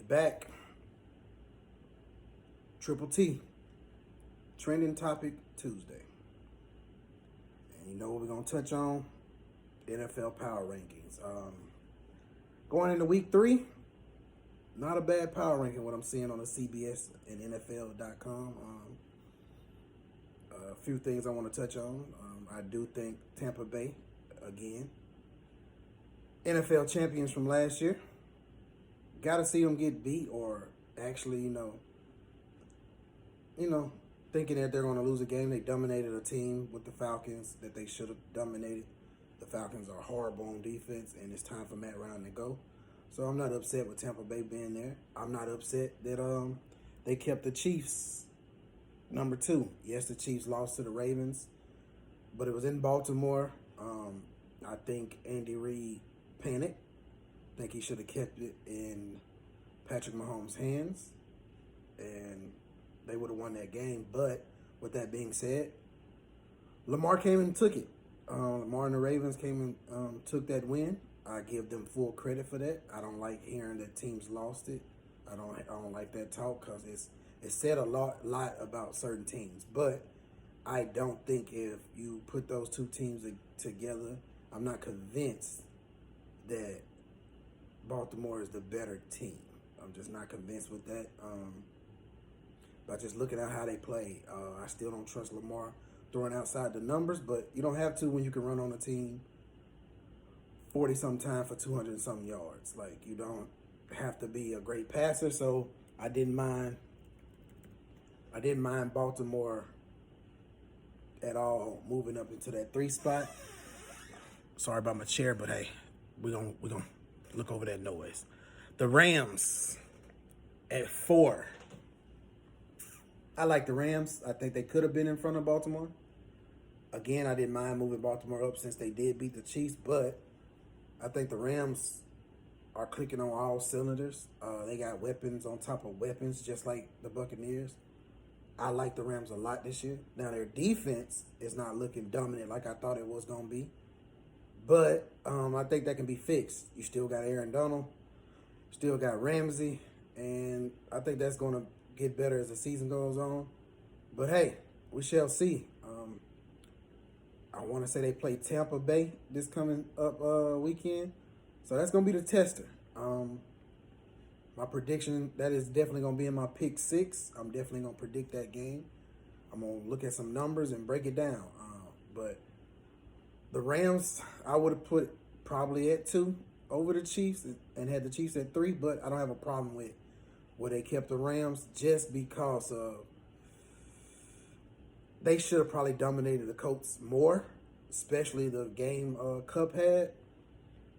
back. Triple T. Trending Topic Tuesday. And you know what we're going to touch on? NFL Power Rankings. Going into week 3, not a bad power ranking what I'm seeing on the CBS and NFL.com. A few things I want to touch on. I do think Tampa Bay, again, NFL champions from last year. Got to see them get beat, or actually, thinking that they're going to lose a game. They dominated a team with the Falcons that they should have dominated. The Falcons are horrible on defense, and it's time for Matt Ryan to go. So I'm not upset with Tampa Bay being there. I'm not upset that they kept the Chiefs number 2. Yes, the Chiefs lost to the Ravens, but it was in Baltimore. I think Andy Reid panicked. I think he should have kept it in Patrick Mahomes' hands, and they would have won that game. But with that being said, Lamar came and took it. Lamar and the Ravens came and took that win. I give them full credit for that. I don't like hearing that teams lost it. I don't like that talk because it said a lot about certain teams. But I don't think if you put those two teams together, I'm not convinced that Baltimore is the better team. I'm just not convinced with that. By just looking at how they play, I still don't trust Lamar throwing outside the numbers, but you don't have to when you can run on a team 40-some times for 200-something yards. Like, you don't have to be a great passer, so I didn't mind Baltimore at all moving up into that 3 spot. Sorry about my chair, but hey, we're gonna look over that noise. The Rams at 4. I like the Rams. I think they could have been in front of Baltimore. Again, I didn't mind moving Baltimore up since they did beat the Chiefs, but I think the Rams are clicking on all cylinders. They got weapons on top of weapons, just like the Buccaneers. I like the Rams a lot this year. Now, their defense is not looking dominant like I thought it was going to be, but I think that can be fixed. You still got Aaron Donald, still got Ramsey, and I think that's going to get better as the season goes on. But hey, we shall see. I want to say they play Tampa Bay this coming up weekend, so that's going to be the tester. My prediction, that is definitely going to be in my pick 6. I'm definitely going to predict that game. I'm going to look at some numbers and break it down. But the Rams, I would have put probably at 2 over the Chiefs and had the Chiefs at 3, but I don't have a problem with where they kept the Rams just because they should have probably dominated the Colts more, especially the game Cup had.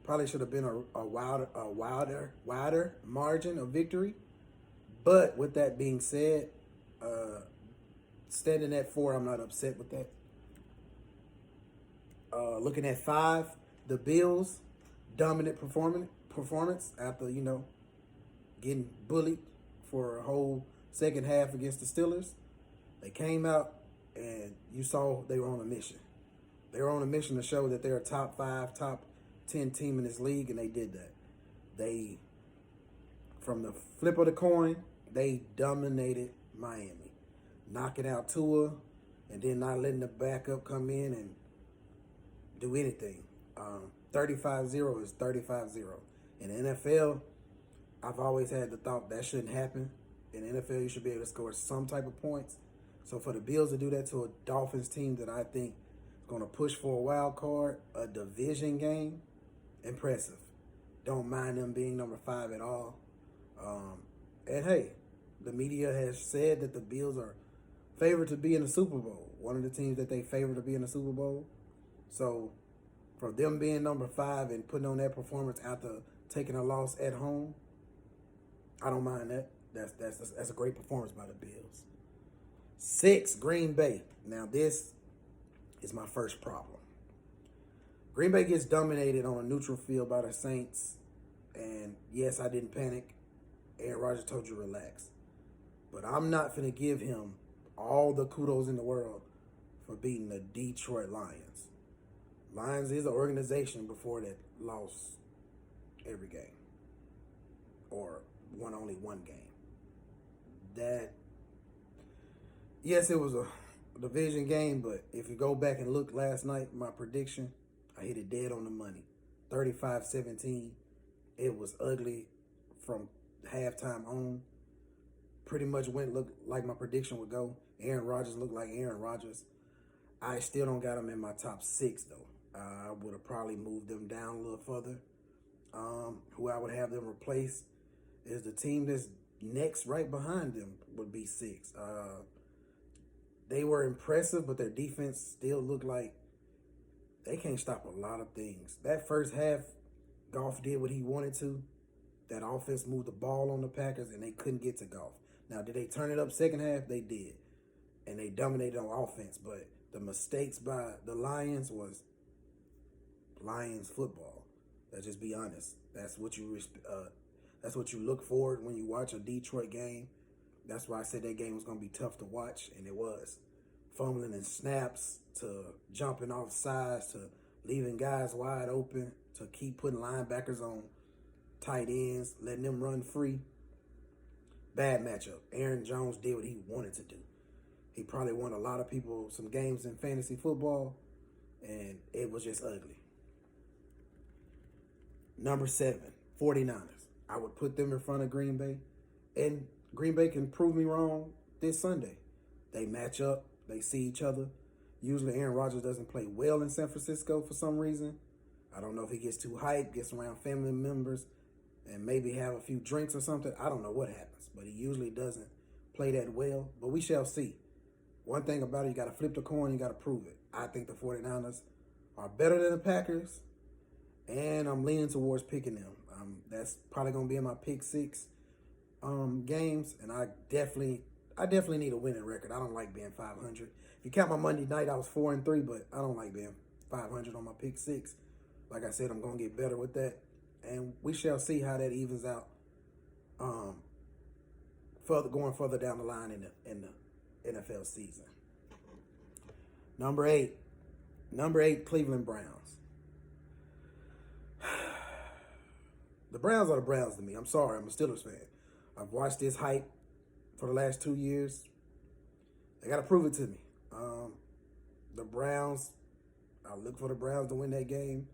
Probably should have been a wider margin of victory. But with that being said, standing at 4, I'm not upset with that. Looking at 5, the Bills, dominant performance after, getting bullied for a whole second half against the Steelers. They came out and you saw they were on a mission. They were on a mission to show that they're a top 5, top 10 team in this league, and they did that. They, from the flip of the coin, they dominated Miami, knocking out Tua and then not letting the backup come in and do anything. 35-0 is 35-0. In the NFL, I've always had the thought that shouldn't happen. In the NFL, you should be able to score some type of points. So for the Bills to do that to a Dolphins team that I think is going to push for a wild card, a division game, impressive. Don't mind them being number 5 at all. And hey, the media has said that the Bills are favored to be in the Super Bowl. One of the teams that they favor to be in the Super Bowl. So for them being number 5 and putting on that performance after taking a loss at home, I don't mind that. That's a great performance by the Bills. 6, Green Bay. Now this is my first problem. Green Bay gets dominated on a neutral field by the Saints. And yes, I didn't panic. Aaron Rodgers told you relax. But I'm not going to give him all the kudos in the world for beating the Detroit Lions. Lions is an organization before that lost every game. Or won only one game. That, yes, it was a division game, but if you go back and look last night, my prediction, I hit it dead on the money. 35-17. It was ugly from halftime on. Pretty much looked like my prediction would go. Aaron Rodgers looked like Aaron Rodgers. I still don't got him in my top 6, though. I would have probably moved them down a little further. Who I would have them replace is the team that's next right behind them would be 6. They were impressive, but their defense still looked like they can't stop a lot of things. That first half, Goff did what he wanted to. That offense moved the ball on the Packers, and they couldn't get to Goff. Now, did they turn it up second half? They did. And they dominated on offense. But the mistakes by the Lions was Lions football. Let's just be honest. That's what you look for when you watch a Detroit game. That's why I said that game was going to be tough to watch, and it was. Fumbling in snaps to jumping off sides to leaving guys wide open to keep putting linebackers on tight ends, letting them run free. Bad matchup. Aaron Jones did what he wanted to do. He probably won a lot of people some games in fantasy football, and it was just ugly. Number 7, 49ers. I would put them in front of Green Bay, and Green Bay can prove me wrong this Sunday. They match up. They see each other. Usually Aaron Rodgers doesn't play well in San Francisco for some reason. I don't know if he gets too hyped, gets around family members, and maybe have a few drinks or something. I don't know what happens, but he usually doesn't play that well. But we shall see. One thing about it, you got to flip the coin, you got to prove it. I think the 49ers are better than the Packers, and I'm leaning towards picking them. That's probably going to be in my pick 6 games, and I definitely need a winning record. I don't like being 500. If you count my Monday night, I was 4-3, but I don't like being 500 on my pick 6. Like I said, I'm going to get better with that, and we shall see how that evens out. Going further down the line in the NFL season. Number 8, Cleveland Browns. The Browns are the Browns to me. I'm sorry, I'm a Steelers fan. I've watched this hype for the last 2 years. They got to prove it to me. The Browns, I look for the Browns to win that game.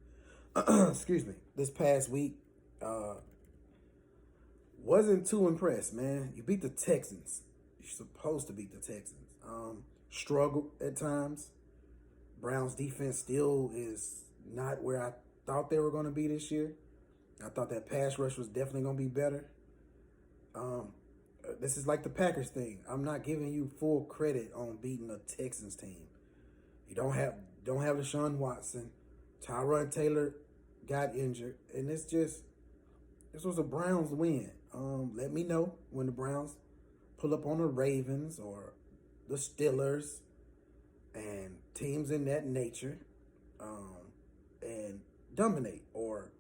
Excuse me. This past week, wasn't too impressed, man. You beat the Texans. You're supposed to beat the Texans. Struggled at times. Browns defense still is not where I thought they were going to be this year. I thought that pass rush was definitely going to be better. This is like the Packers thing. I'm not giving you full credit on beating a Texans team. You don't have Deshaun Watson. Tyrod Taylor got injured, and this was a Browns win. Let me know when the Browns pull up on the Ravens or the Steelers and teams in that nature, and dominate or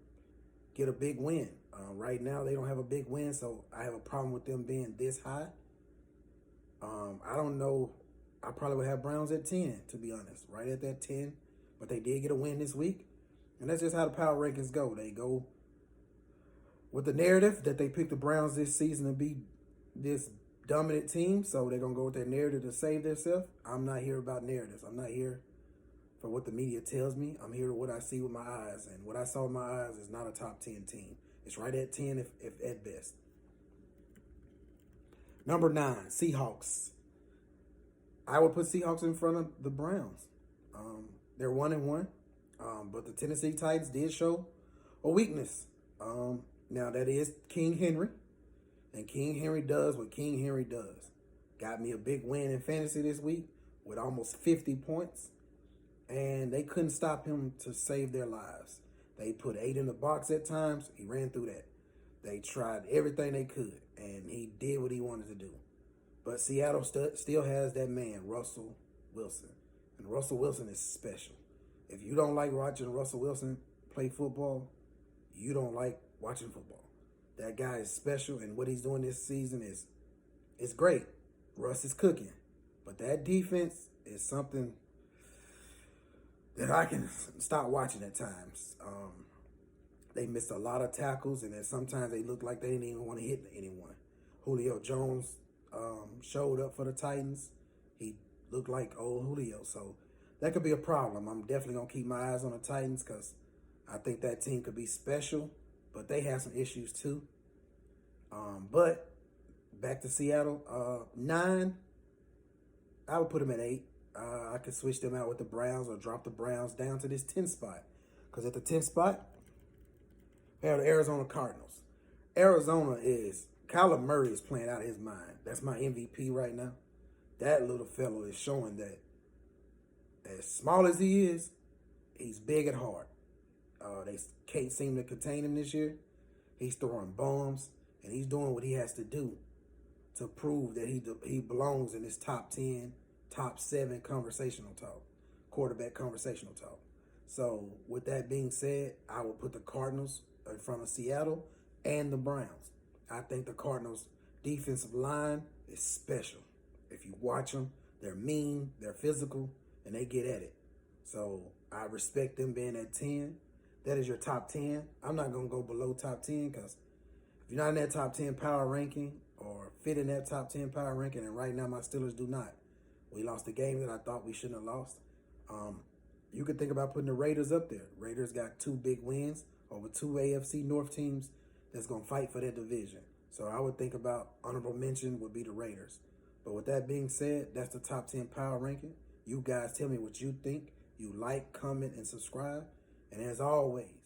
get a big win. Right now, they don't have a big win, so I have a problem with them being this high. I don't know. I probably would have Browns at 10, to be honest, right at that 10. But they did get a win this week, and that's just how the power rankings go. They go with the narrative that they picked the Browns this season to be this dominant team, so they're going to go with that narrative to save themselves. I'm not here about narratives. I'm not here for what the media tells me. I'm here with what I see with my eyes, and what I saw with my eyes is not a top 10 team. It's right at 10 if at best. Number 9, Seahawks. I would put Seahawks in front of the Browns. They're 1-1, but the Tennessee Titans did show a weakness. Now that is King Henry, and King Henry does what King Henry does. Got me a big win in fantasy this week with almost 50 points, and they couldn't stop him to save their lives. They put 8 in the box at times. He ran through that. They tried everything they could, and he did what he wanted to do. But Seattle still has that man, Russell Wilson. And Russell Wilson is special. If you don't like watching Russell Wilson play football, you don't like watching football. That guy is special, and what he's doing this season is great. Russ is cooking. But that defense is something that I can stop watching at times. They missed a lot of tackles, and then sometimes they looked like they didn't even want to hit anyone. Julio Jones showed up for the Titans. He looked like old Julio, so that could be a problem. I'm definitely going to keep my eyes on the Titans because I think that team could be special, but they have some issues too. But back to Seattle, 9, I would put them at 8. I could switch them out with the Browns or drop the Browns down to this 10th spot. Because at the 10th spot, we have the Arizona Cardinals. Kyler Murray is playing out of his mind. That's my MVP right now. That little fellow is showing that as small as he is, he's big at heart. They can't seem to contain him this year. He's throwing bombs, and he's doing what he has to do to prove that he belongs in this top 10, top 7 quarterback conversational talk. So with that being said, I will put the Cardinals in front of Seattle and the Browns. I think the Cardinals' defensive line is special. If you watch them, they're mean, they're physical, and they get at it. So I respect them being at 10. That is your top 10. I'm not going to go below top 10 because if you're not in that top 10 power ranking or fit in that top 10 power ranking, and right now my Steelers do not. We lost a game that I thought we shouldn't have lost. You could think about putting the Raiders up there. Raiders got 2 big wins over 2 AFC North teams that's going to fight for that division. So I would think about honorable mention would be the Raiders. But with that being said, that's the top 10 power ranking. You guys tell me what you think. You like, comment, and subscribe. And as always,